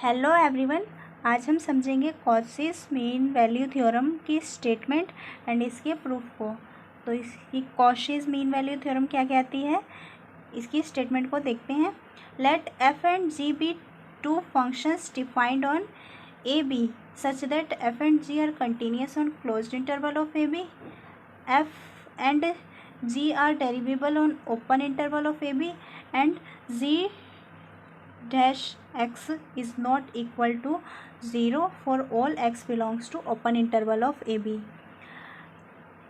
Hello everyone, आज हम समझेंगे कॉचीज मीन वैल्यू थ्योरम की स्टेटमेंट एंड इसके प्रूफ को। तो इसकी कॉचीज मीन वैल्यू थ्योरम क्या कहती है, इसकी स्टेटमेंट को देखते हैं। Let F and G be two functions defined on A B such that F and G are continuous on closed interval of A B, F and G are derivable on open interval of A B and G dash x is not equal to 0 for all x belongs to open interval of a b।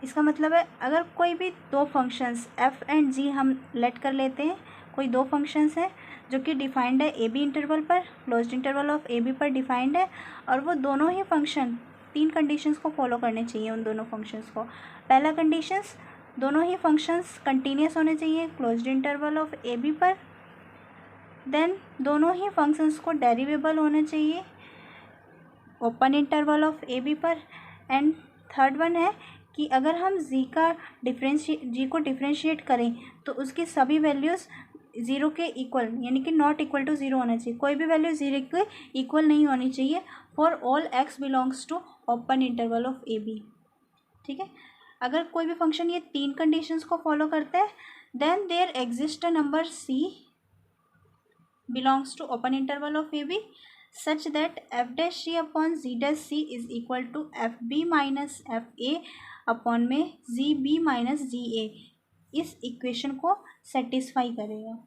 इसका मतलब है अगर कोई भी दो functions f and g हम late कर लेते हैं, कोई दो फंक्शंस हैं जो कि डिफाइंड है ए बी इंटरवल पर, closed interval of A b पर डिफाइंड है, और वो दोनों ही फंक्शन तीन कंडीशंस को फॉलो करने चाहिए उन दोनों फंक्शंस को। पहला कंडीशंस, दोनों ही फंक्शंस कंटिन्यूस होने चाहिए closed interval of A b पर। देन दोनों ही फंक्शंस को डेरिवेबल होना चाहिए open interval of A b पर। एंड थर्ड वन है कि अगर हम जी को डिफ्रेंशिएट करें तो उसकी सभी वैल्यूज़ ज़ीरो के इक्वल यानी कि नॉट इक्वल टू ज़ीरो होना चाहिए, कोई भी वैल्यू ज़ीरो के इक्वल नहीं होनी चाहिए for all x belongs to open interval of A B. ठीक है, अगर कोई भी फंक्शन ये तीन कंडीशंस को फॉलो करता है then there exist a number c belongs to open interval of AB such that f dash c upon z dash c is equal to fb minus fa upon में gb minus ga इस equation को satisfy करेगा।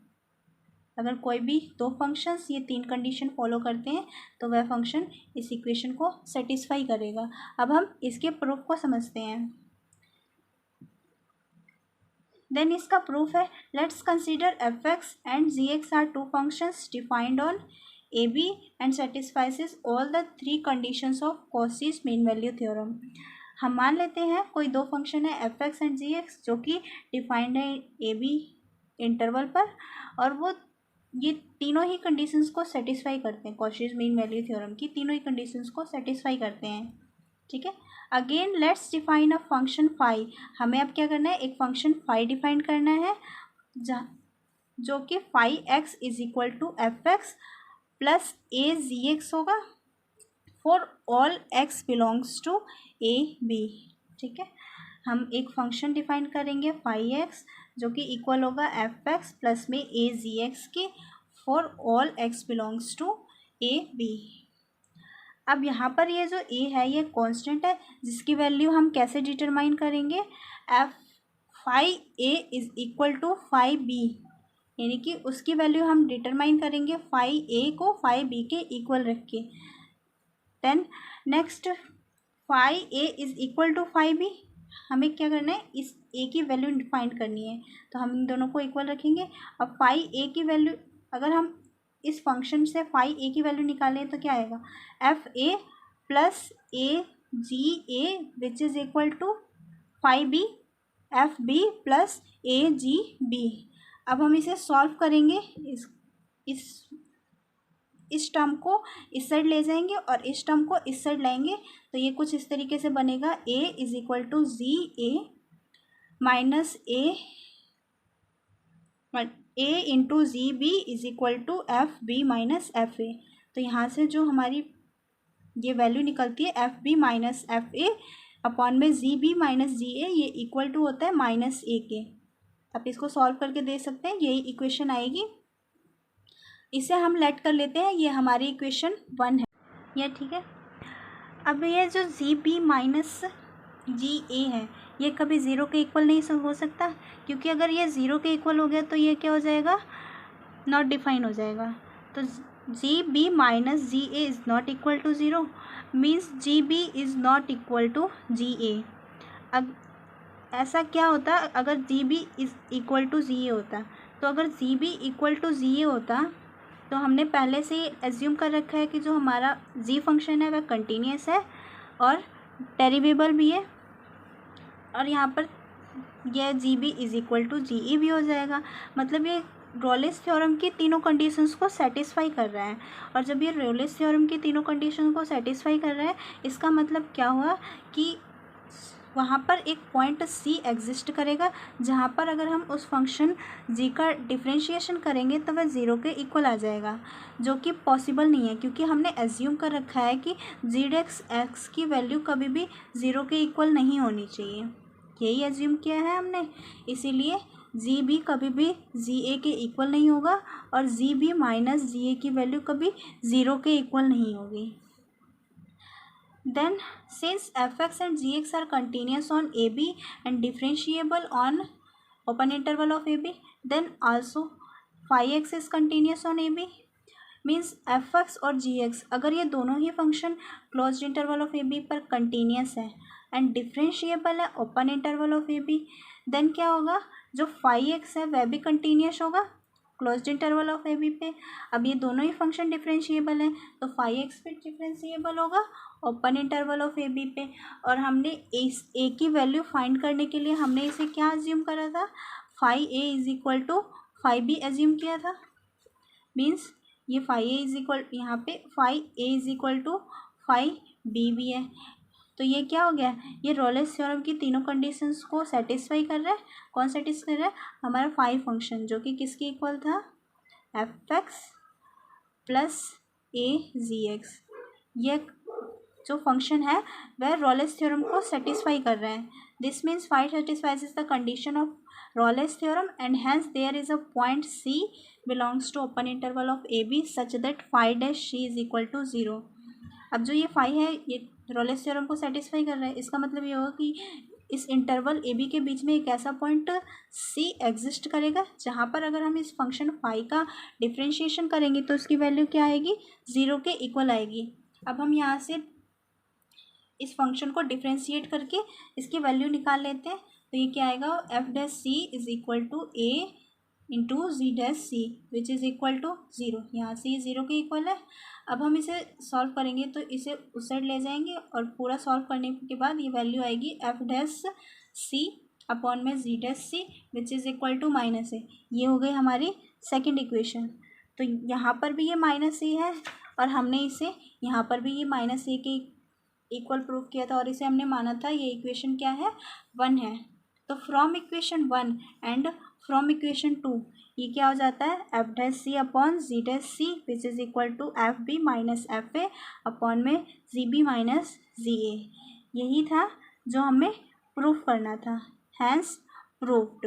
अगर कोई भी दो functions ये तीन कंडीशन फॉलो करते हैं तो वह फंक्शन इस इक्वेशन को सेटिस्फाई करेगा। अब हम इसके प्रूफ को समझते हैं। देन इसका प्रूफ है, let's consider f x and g x are two functions defined on A B and satisfies all the three conditions of Cauchy's mean value theorem. हम मान लेते हैं कोई दो फंक्शन है f x and g x जो कि defined है ए बी इंटरवल पर, और वो ये तीनों ही कंडीशंस को सेटिस्फाई करते हैं, कॉचीज मीन वैल्यू थ्योरम की तीनों ही कंडीशंस को सेटिस्फाई करते हैं। ठीक है, again let's define a function phi. हमें अब क्या करना है, एक फंक्शन फाई डिफाइन करना है जो कि phi x is equal to F x plus A G x होगा for all x belongs to A B. ठीक है, हम एक फंक्शन डिफाइन करेंगे फाई एक्स जो कि इक्वल होगा एफ एक्स प्लस में ए जी एक्स की for all x belongs to A B. अब यहाँ पर ये जो a है ये कांस्टेंट है जिसकी वैल्यू हम कैसे डिटरमाइन करेंगे, f phi a is equal to phi b, यानी कि उसकी वैल्यू हम डिटरमाइन करेंगे फाई ए को फाई बी के इक्वल रख के। Then next phi a is equal to phi b, हमें क्या करना है, इस a की वैल्यू डिफाइन करनी है तो हम इन दोनों को इक्वल रखेंगे। अब फाई ए की वैल्यू अगर हम इस फंक्शन से फाई ए की वैल्यू निकालें तो क्या आएगा, f a plus A g a which is equal to phi b f b plus A g b. अब हम इसे सॉल्व करेंगे, इस टर्म को इस साइड ले जाएंगे और इस टर्म को इस साइड लाएंगे तो ये कुछ इस तरीके से बनेगा, a is equal to ji a minus a into g b is equal to f b minus f a. तो यहाँ से जो हमारी ये वैल्यू निकलती है f b minus f a upon में जी बी माइनस जी ए, ये इक्वल टू होता है माइनस ए के। आप इसको सॉल्व करके दे सकते हैं, यही इक्वेशन आएगी। इसे हम लेट कर लेते हैं, ये हमारी इक्वेशन 1 है ये। ठीक है, अब ये जो जी बी माइनस जी ए है ये कभी ज़ीरो के इक्वल नहीं हो सकता, क्योंकि अगर ये ज़ीरो के इक्वल हो गया तो ये क्या हो जाएगा, नॉट डिफाइन हो जाएगा। तो G B minus G A is not equal to zero means G B is not equal to ji A. अब ऐसा क्या होता अगर G B is equal to ji A होता, तो अगर G B equal to ji A होता तो हमने पहले से ही एज्यूम कर रखा है कि जो हमारा जी फंक्शन है वह कंटिन्यूस है और डेरिवेबल भी है, और यहाँ पर यह G B is equal to G E भी हो जाएगा। मतलब ये रोलिस थ्योरम की तीनों कंडीशंस को सेटिस्फाई कर रहा है, और जब ये रोलिस थ्योरम की तीनों कंडीशंस को सेटिस्फाई कर रहा है इसका मतलब क्या हुआ कि वहाँ पर एक पॉइंट सी एग्जिस्ट करेगा जहाँ पर अगर हम उस फंक्शन जी का डिफरेंशिएशन करेंगे तो वह ज़ीरो के इक्वल आ जाएगा, जो कि पॉसिबल नहीं है क्योंकि हमने एज्यूम कर रखा है कि जी डेक्स एक्स की वैल्यू कभी भी ज़ीरो के इक्वल नहीं होनी चाहिए। यही एज्यूम किया है हमने, इसीलिए जी भी कभी भी जी ए के इक्वल नहीं होगा और जी भी माइनस जी ए की वैल्यू कभी ज़ीरो के इक्वल नहीं होगी। Then since fx and gx are continuous on AB and differentiable on open interval of AB, then also phi x is continuous on AB. Means fx और gx अगर ये दोनों ही function close interval of AB पर continuous है and differentiable है open interval of AB, then क्या होगा, जो फाई एक्स है वह भी कंटिन्यूस होगा क्लोज्ड इंटरवल ऑफ AB पे। अब ये दोनों ही फंक्शन डिफरेंशिएबल हैं तो फाई एक्स भी डिफरेंशिएबल होगा ओपन इंटरवल ऑफ AB पे। और हमने ए की वैल्यू फाइंड करने के लिए हमने इसे क्या एज्यूम करा था, phi a is equal to phi b assume किया था। मीन्स ये फाई ए इज इक्वल, यहाँ पे phi a is equal to phi b भी है। तो ये क्या हो गया, ये रोलेस थ्योरम की तीनों कंडीशंस को सेटिस्फाई कर रहा है। कौन सेटिस्फाई कर रहा है, हमारा फाई फंक्शन जो कि किसके इक्वल था, एफ एक्स प्लस ए जी एक्स। ये जो फंक्शन है वह रोलेस थ्योरम को सेटिस्फाई कर रहा है। This means phi satisfies the condition of Rolle's theorem and hence there is a point c belongs to open interval of A B such that phi dash c is equal to zero. अब जो ये phi है ये Rolle's theorem को satisfy कर रहा है, इसका मतलब ये होगा कि इस इंटरवल ए बी के बीच में एक ऐसा पॉइंट सी एग्जिस्ट करेगा जहाँ पर अगर हम इस फंक्शन फाई का डिफ्रेंशिएशन करेंगे तो उसकी वैल्यू क्या आएगी, ज़ीरो के इक्वल आएगी। अब हम यहाँ से इस फंक्शन को डिफ्रेंशिएट करके इसकी वैल्यू निकाल लेते हैं। तो ये क्या आएगा, f dash c is equal to a into g dash C which is equal to zero. यहाँ से ये ज़ीरो के इक्वल है। अब हम इसे सॉल्व करेंगे तो इसे उस साइड ले जाएंगे और पूरा सॉल्व करने के बाद ये वैल्यू आएगी एफ डैश सी अपॉन में G dash C which is equal to minus A. ये हो गई हमारी सेकेंड इक्वेशन। तो यहाँ पर भी ये माइनस ए है और हमने इसे यहाँ पर भी ये माइनस ए के इक्वल प्रूव किया था और इसे हमने माना था ये इक्वेशन क्या है, 1 है। तो from equation 1 and from equation 2 ये क्या हो जाता है, f dash C upon g dash C which is equal to f b minus f a upon में जी बी माइनस जी ए। यही था जो हमें प्रूफ करना था, हैंस प्रूव्ड।